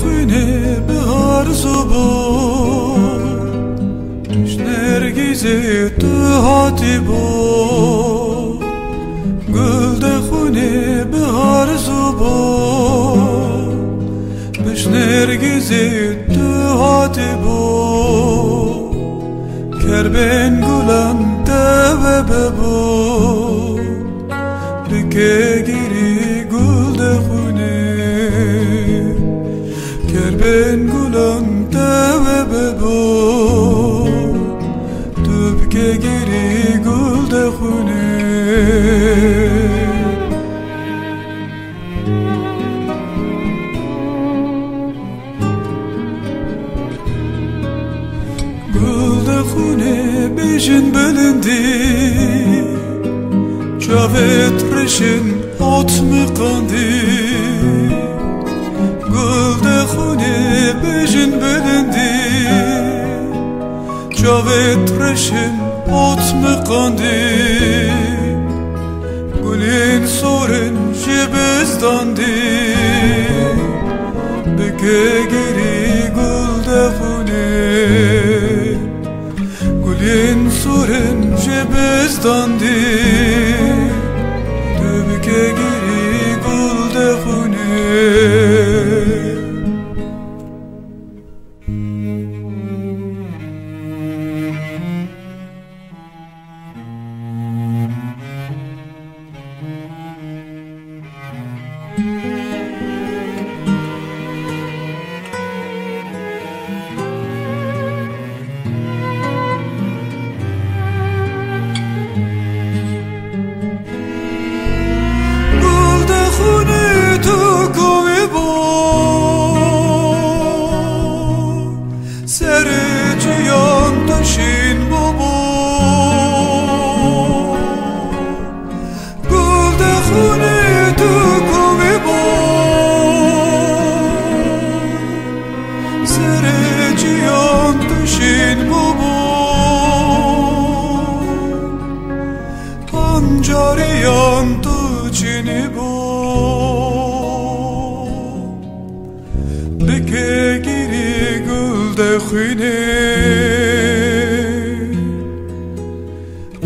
خونه به هر زبان پیش نرگیزه تو هاتی با گل ده خونه به هر زبان پیش نرگیزه تو هاتی با کربن گلان تبه ببو بکه گیری گل ده خونه کربن گلان تبه ببو تو بکه گیری گل ده خونه گل ده خونه بیشن بلندی çavet reşin ot mu kandi gül de xune bejin belendi çavet reşin ot mu kandi gülün sorun jebestandi beke geri gül de xune gülün sorun jebestandi که گیری گل ده خونه Sericiyan taşın baba gul de xune tu kovi bo Sericiyan taşın baba Pancariyan tu çini bo Beke giri gul de xune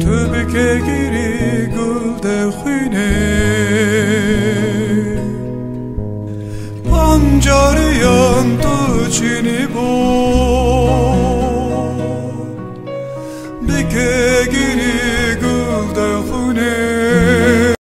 تو بکه گیری گل ده خونه پنجریان تو چینی بود